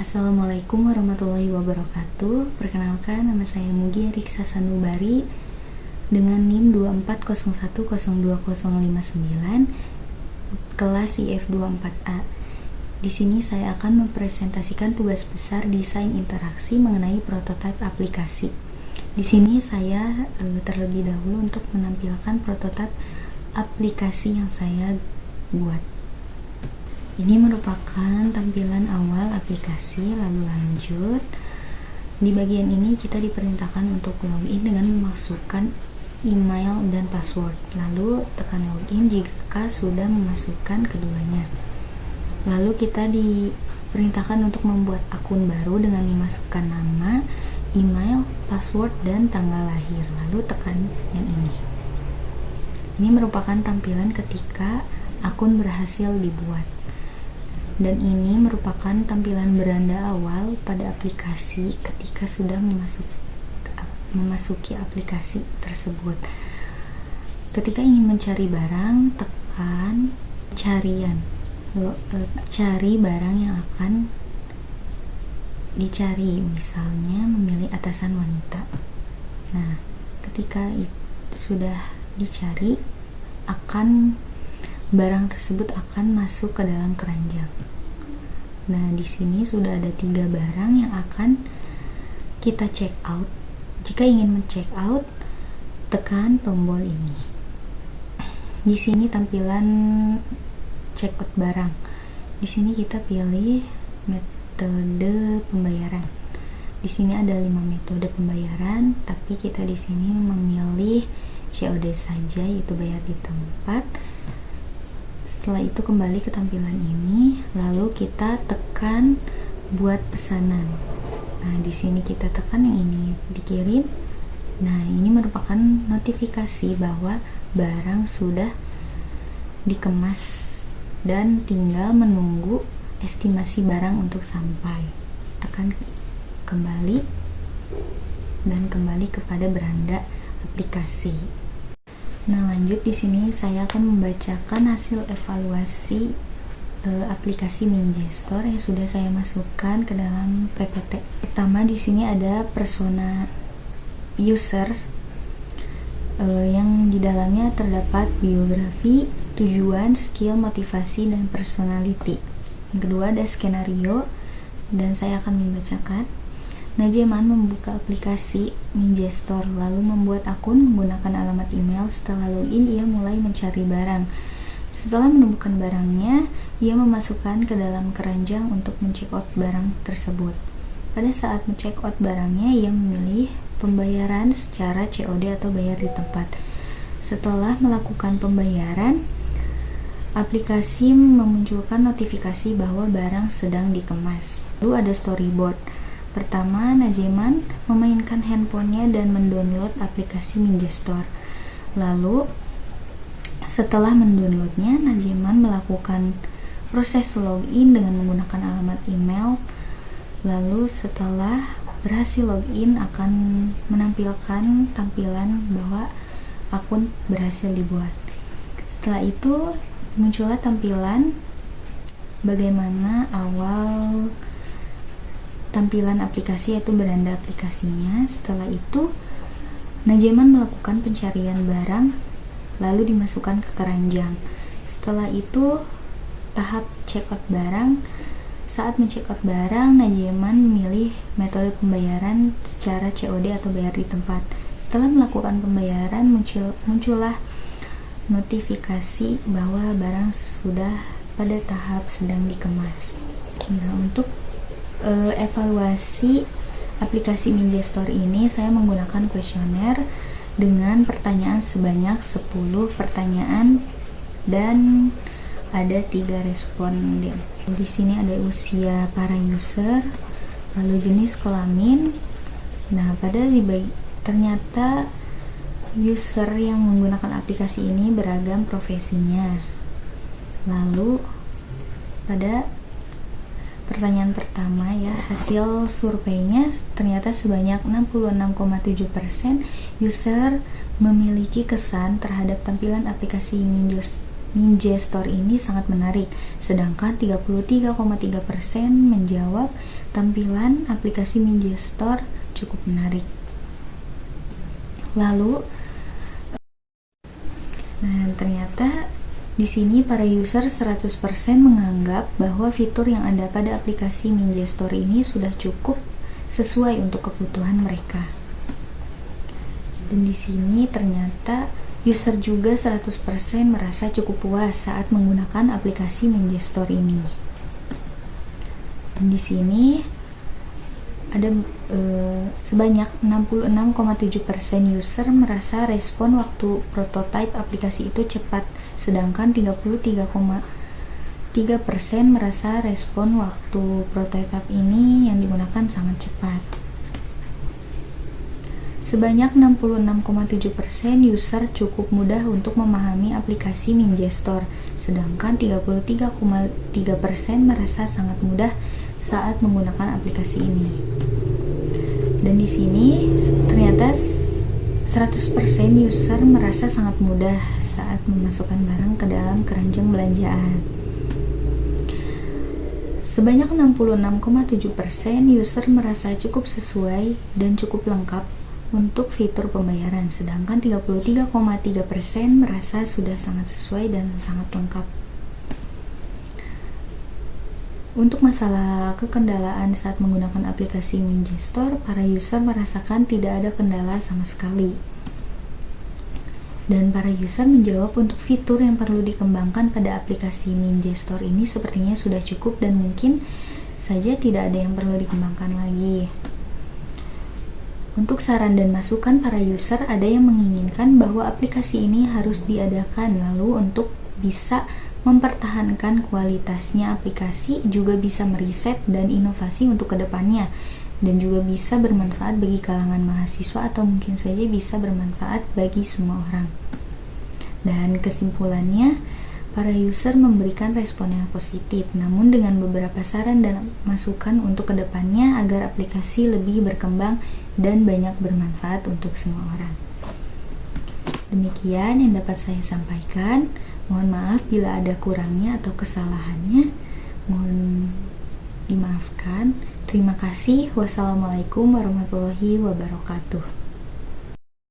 Assalamualaikum warahmatullahi wabarakatuh. Perkenalkan, nama saya Mugia Riksa Sanubari dengan NIM 241020059 kelas IF24A. Di sini saya akan mempresentasikan tugas besar desain interaksi mengenai prototipe aplikasi. Di sini saya terlebih dahulu untuk menampilkan prototipe aplikasi yang saya buat. Ini merupakan tampilan awal aplikasi, lalu lanjut. Di bagian ini kita diperintahkan untuk login dengan memasukkan email dan password. Lalu tekan login jika sudah memasukkan keduanya. Lalu kita diperintahkan untuk membuat akun baru dengan memasukkan nama, email, password, dan tanggal lahir. Lalu tekan yang ini. Ini merupakan tampilan ketika akun berhasil dibuat. Dan ini merupakan tampilan beranda awal pada aplikasi ketika sudah memasuki aplikasi tersebut. Ketika ingin mencari barang, tekan carian. Cari barang yang akan dicari, misalnya memilih atasan wanita. Nah, ketika sudah dicari, barang tersebut akan masuk ke dalam keranjang. Nah, di sini sudah ada 3 barang yang akan kita check out. Jika ingin men-check out, tekan tombol ini. Di sini tampilan check out barang. Di sini kita pilih metode pembayaran. Di sini ada 5 metode pembayaran, tapi kita di sini memilih COD saja, yaitu bayar di tempat. Setelah itu kembali ke tampilan ini, lalu kita tekan buat pesanan. Nah, di sini kita tekan yang ini, dikirim. Nah, ini merupakan notifikasi bahwa barang sudah dikemas dan tinggal menunggu estimasi barang untuk sampai. Tekan kembali dan kembali kepada beranda aplikasi. Nah, lanjut di sini saya akan membacakan hasil evaluasi aplikasi Minjestor yang sudah saya masukkan ke dalam PPT. Pertama di sini ada persona user yang di dalamnya terdapat biografi, tujuan, skill, motivasi, dan personality. Yang kedua ada skenario dan saya akan membacakan. Najeman membuka aplikasi Minjestor lalu membuat akun menggunakan alamat email. Setelah login, ia mulai mencari barang. Setelah menemukan barangnya, ia memasukkan ke dalam keranjang untuk men-check out barang tersebut. Pada saat men-check out barangnya, ia memilih pembayaran secara COD atau bayar di tempat. Setelah melakukan pembayaran, aplikasi memunculkan notifikasi bahwa barang sedang dikemas. Lalu ada storyboard. Pertama, Najeman memainkan handphonenya dan mendownload aplikasi Minjestor. Lalu, setelah mendownloadnya, Najeman melakukan proses login dengan menggunakan alamat email. Lalu, setelah berhasil login, akan menampilkan tampilan bahwa akun berhasil dibuat. Setelah itu, muncullah tampilan bagaimana awal tampilan aplikasi, yaitu beranda aplikasinya. Setelah itu Najeman melakukan pencarian barang lalu dimasukkan ke keranjang. Setelah itu tahap check out barang. Saat men-check out barang, Najeman memilih metode pembayaran secara COD atau bayar di tempat. Setelah melakukan pembayaran, muncullah notifikasi bahwa barang sudah pada tahap sedang dikemas. Nah, untuk evaluasi aplikasi Minjestor ini saya menggunakan kuesioner dengan pertanyaan sebanyak 10 pertanyaan dan ada 3 responden. Di sini ada usia para user, lalu jenis kelamin. Nah, ternyata user yang menggunakan aplikasi ini beragam profesinya. Lalu pada pertanyaan pertama ya, hasil surveinya ternyata sebanyak 66,7% user memiliki kesan terhadap tampilan aplikasi Minjestor ini sangat menarik, sedangkan 33,3% menjawab tampilan aplikasi Minjestore cukup menarik. Lalu, ternyata di sini para user 100% menganggap bahwa fitur yang ada pada aplikasi Minjestore ini sudah cukup sesuai untuk kebutuhan mereka. Dan di sini ternyata user juga 100% merasa cukup puas saat menggunakan aplikasi Minjestore ini. Dan di sini ada sebanyak 66,7% user merasa respon waktu prototipe aplikasi itu cepat, sedangkan 33,3% merasa respon waktu prototipe ini yang digunakan sangat cepat. Sebanyak 66,7% user cukup mudah untuk memahami aplikasi Minjestore, sedangkan 33,3% merasa sangat mudah saat menggunakan aplikasi ini. Dan di sini ternyata 100% user merasa sangat mudah saat memasukkan barang ke dalam keranjang belanjaan. Sebanyak 66,7% user merasa cukup sesuai dan cukup lengkap untuk fitur pembayaran, sedangkan 33,3% merasa sudah sangat sesuai dan sangat lengkap. Untuk masalah kekendalaan saat menggunakan aplikasi Minjestore, para user merasakan tidak ada kendala sama sekali. Dan para user menjawab untuk fitur yang perlu dikembangkan pada aplikasi Minjestore ini sepertinya sudah cukup dan mungkin saja tidak ada yang perlu dikembangkan lagi. Untuk saran dan masukan para user, ada yang menginginkan bahwa aplikasi ini harus diadakan, lalu untuk bisa mempertahankan kualitasnya aplikasi juga bisa meriset dan inovasi untuk kedepannya, dan juga bisa bermanfaat bagi kalangan mahasiswa atau mungkin saja bisa bermanfaat bagi semua orang. Dan kesimpulannya, para user memberikan respon yang positif, namun dengan beberapa saran dan masukan untuk kedepannya agar aplikasi lebih berkembang dan banyak bermanfaat untuk semua orang. Demikian yang dapat saya sampaikan. Mohon maaf bila ada kurangnya atau kesalahannya. Mohon dimaafkan. Terima kasih. Wassalamualaikum warahmatullahi wabarakatuh.